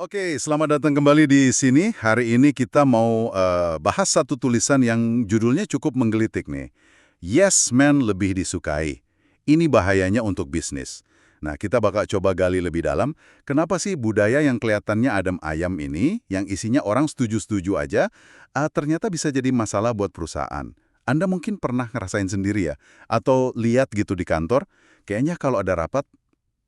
Oke, selamat datang kembali di sini. Hari ini kita mau bahas satu tulisan yang judulnya cukup menggelitik nih. Yes Man lebih disukai. Ini bahayanya untuk bisnis. Nah, kita bakal coba gali lebih dalam, kenapa sih budaya yang kelihatannya adem ayam ini, yang isinya orang setuju-setuju aja, ternyata bisa jadi masalah buat perusahaan. Anda mungkin pernah ngerasain sendiri ya, atau lihat gitu di kantor, kayaknya kalau ada rapat,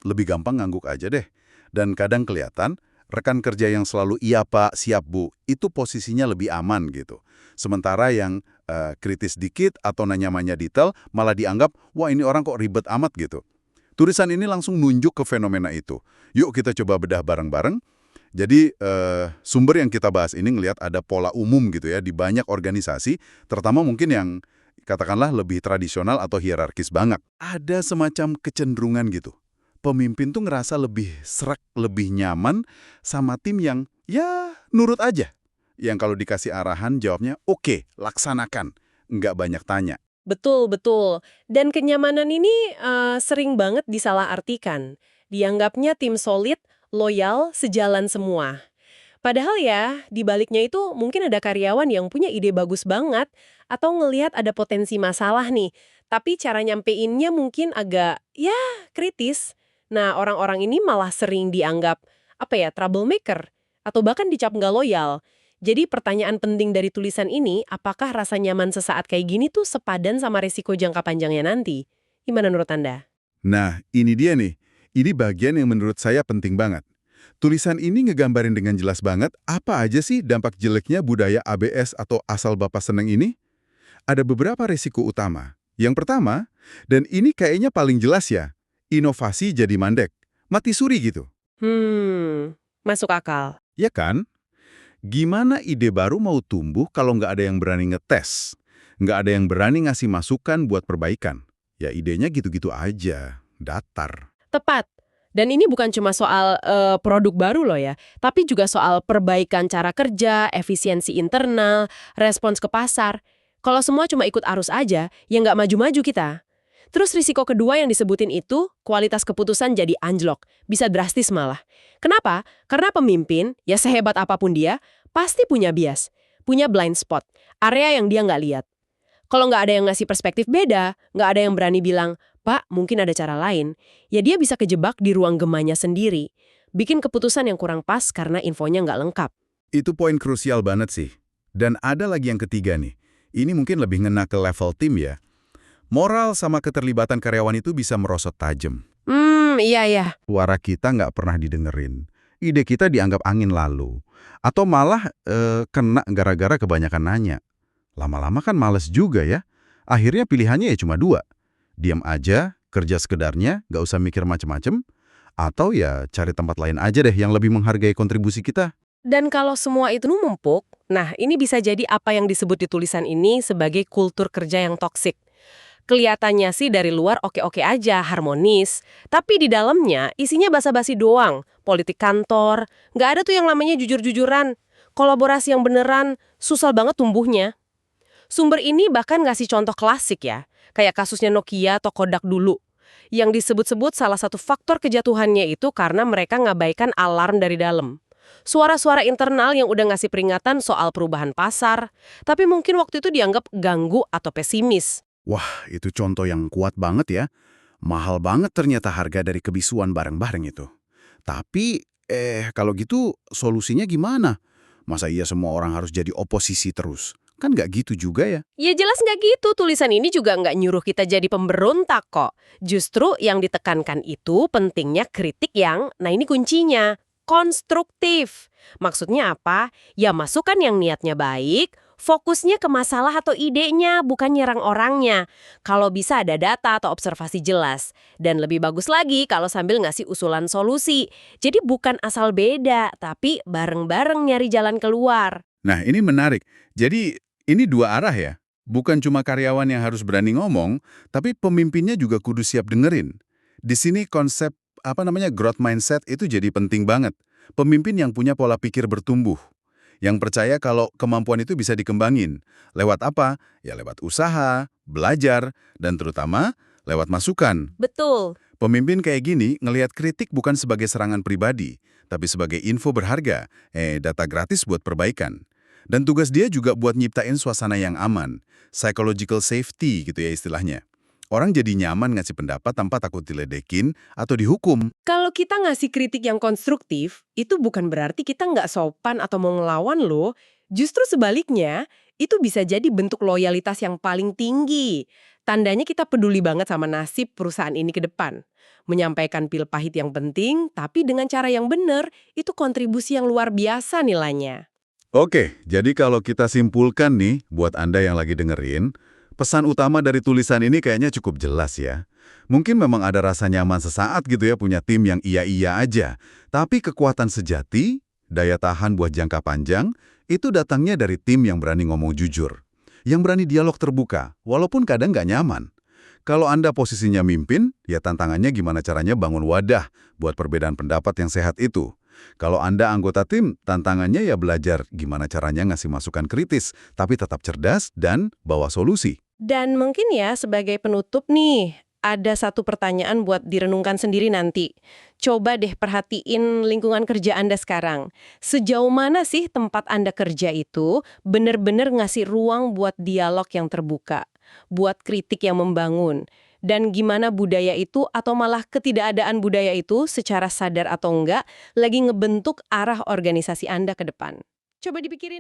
lebih gampang ngangguk aja deh. Dan kadang kelihatan, rekan kerja yang selalu iya pak, siap bu, itu posisinya lebih aman gitu. Sementara yang kritis dikit atau nanya-nanya detail malah dianggap, wah ini orang kok ribet amat gitu. Tulisan ini langsung nunjuk ke fenomena itu. Yuk kita coba bedah bareng-bareng. Jadi sumber yang kita bahas ini ngelihat ada pola umum gitu ya di banyak organisasi, terutama mungkin yang katakanlah lebih tradisional atau hierarkis banget. Ada semacam kecenderungan gitu. Pemimpin tuh ngerasa lebih serak, lebih nyaman sama tim yang ya nurut aja. Yang kalau dikasih arahan jawabnya oke, laksanakan. Nggak banyak tanya. Betul, betul. Dan kenyamanan ini sering banget disalahartikan. Dianggapnya tim solid, loyal, sejalan semua. Padahal ya, di baliknya itu mungkin ada karyawan yang punya ide bagus banget atau ngelihat ada potensi masalah nih. Tapi cara nyampeinnya mungkin agak, ya, kritis. Nah, orang-orang ini malah sering dianggap, troublemaker. Atau bahkan dicap nggak loyal. Jadi pertanyaan penting dari tulisan ini, apakah rasa nyaman sesaat kayak gini tuh sepadan sama resiko jangka panjangnya nanti? Gimana menurut Anda? Nah, ini dia nih. Ini bagian yang menurut saya penting banget. Tulisan ini ngegambarin dengan jelas banget apa aja sih dampak jeleknya budaya ABS atau asal bapak seneng ini. Ada beberapa risiko utama. Yang pertama, dan ini kayaknya paling jelas ya, inovasi jadi mandek. Mati suri gitu. Masuk akal. Ya kan? Gimana ide baru mau tumbuh kalau nggak ada yang berani ngetes? Nggak ada yang berani ngasih masukan buat perbaikan? Ya idenya gitu-gitu aja, datar. Tepat. Dan ini bukan cuma soal produk baru loh ya, tapi juga soal perbaikan cara kerja, efisiensi internal, respons ke pasar. Kalau semua cuma ikut arus aja, ya nggak maju-maju kita. Terus risiko kedua yang disebutin itu, kualitas keputusan jadi anjlok, bisa drastis malah. Kenapa? Karena pemimpin, ya sehebat apapun dia, pasti punya bias, punya blind spot, area yang dia nggak lihat. Kalau nggak ada yang ngasih perspektif beda, nggak ada yang berani bilang, Pak, mungkin ada cara lain, ya dia bisa kejebak di ruang gemanya sendiri. Bikin keputusan yang kurang pas karena infonya nggak lengkap. Itu poin krusial banget sih. Dan ada lagi yang ketiga nih. Ini mungkin lebih ngena ke level tim ya. Moral sama keterlibatan karyawan itu bisa merosot tajam. Iya. Suara kita nggak pernah didengerin. Ide kita dianggap angin lalu. Atau malah kena gara-gara kebanyakan nanya. Lama-lama kan males juga ya. Akhirnya pilihannya ya cuma dua. Diam aja, kerja sekedarnya, nggak usah mikir macem-macem. Atau ya cari tempat lain aja deh yang lebih menghargai kontribusi kita. Dan kalau semua itu numpuk, nah ini bisa jadi apa yang disebut di tulisan ini sebagai kultur kerja yang toksik. Kelihatannya sih dari luar oke-oke aja, harmonis. Tapi di dalamnya isinya basa-basi doang. Politik kantor, nggak ada tuh yang namanya jujur-jujuran. Kolaborasi yang beneran, susah banget tumbuhnya. Sumber ini bahkan ngasih contoh klasik ya, kayak kasusnya Nokia atau Kodak dulu. Yang disebut-sebut salah satu faktor kejatuhannya itu karena mereka ngabaikan alarm dari dalam. Suara-suara internal yang udah ngasih peringatan soal perubahan pasar, tapi mungkin waktu itu dianggap ganggu atau pesimis. Wah, itu contoh yang kuat banget ya. Mahal banget ternyata harga dari kebisuan bareng-bareng itu. Tapi, kalau gitu solusinya gimana? Masa iya semua orang harus jadi oposisi terus? Kan nggak gitu juga ya. Ya jelas nggak gitu, tulisan ini juga nggak nyuruh kita jadi pemberontak kok. Justru yang ditekankan itu pentingnya kritik yang, nah ini kuncinya, konstruktif. Maksudnya apa? Ya masukan yang niatnya baik, fokusnya ke masalah atau idenya, bukan nyerang orangnya. Kalau bisa ada data atau observasi jelas. Dan lebih bagus lagi kalau sambil ngasih usulan solusi. Jadi bukan asal beda, tapi bareng-bareng nyari jalan keluar. Nah, ini menarik. Jadi, ini dua arah ya. Bukan cuma karyawan yang harus berani ngomong, tapi pemimpinnya juga kudu siap dengerin. Di sini konsep growth mindset itu jadi penting banget. Pemimpin yang punya pola pikir bertumbuh, yang percaya kalau kemampuan itu bisa dikembangin. Lewat apa? Ya lewat usaha, belajar, dan terutama lewat masukan. Betul. Pemimpin kayak gini ngelihat kritik bukan sebagai serangan pribadi, tapi sebagai info berharga, data gratis buat perbaikan. Dan tugas dia juga buat nyiptain suasana yang aman, psychological safety gitu ya istilahnya. Orang jadi nyaman ngasih pendapat tanpa takut diledekin atau dihukum. Kalau kita ngasih kritik yang konstruktif, itu bukan berarti kita nggak sopan atau mau ngelawan loh. Justru sebaliknya, itu bisa jadi bentuk loyalitas yang paling tinggi. Tandanya kita peduli banget sama nasib perusahaan ini ke depan. Menyampaikan pil pahit yang penting, tapi dengan cara yang benar, itu kontribusi yang luar biasa nilainya. Oke, jadi kalau kita simpulkan nih, buat Anda yang lagi dengerin, pesan utama dari tulisan ini kayaknya cukup jelas ya. Mungkin memang ada rasa nyaman sesaat gitu ya punya tim yang iya-iya aja. Tapi kekuatan sejati, daya tahan buat jangka panjang, itu datangnya dari tim yang berani ngomong jujur. Yang berani dialog terbuka, walaupun kadang nggak nyaman. Kalau Anda posisinya mimpin, ya tantangannya gimana caranya bangun wadah buat perbedaan pendapat yang sehat itu. Kalau Anda anggota tim, tantangannya ya belajar gimana caranya ngasih masukan kritis, tapi tetap cerdas dan bawa solusi. Dan mungkin ya sebagai penutup nih, ada satu pertanyaan buat direnungkan sendiri nanti. Coba deh perhatiin lingkungan kerja Anda sekarang. Sejauh mana sih tempat Anda kerja itu benar-benar ngasih ruang buat dialog yang terbuka, buat kritik yang membangun, dan gimana budaya itu atau malah ketidakadaan budaya itu secara sadar atau enggak lagi ngebentuk arah organisasi Anda ke depan. Coba dipikirin.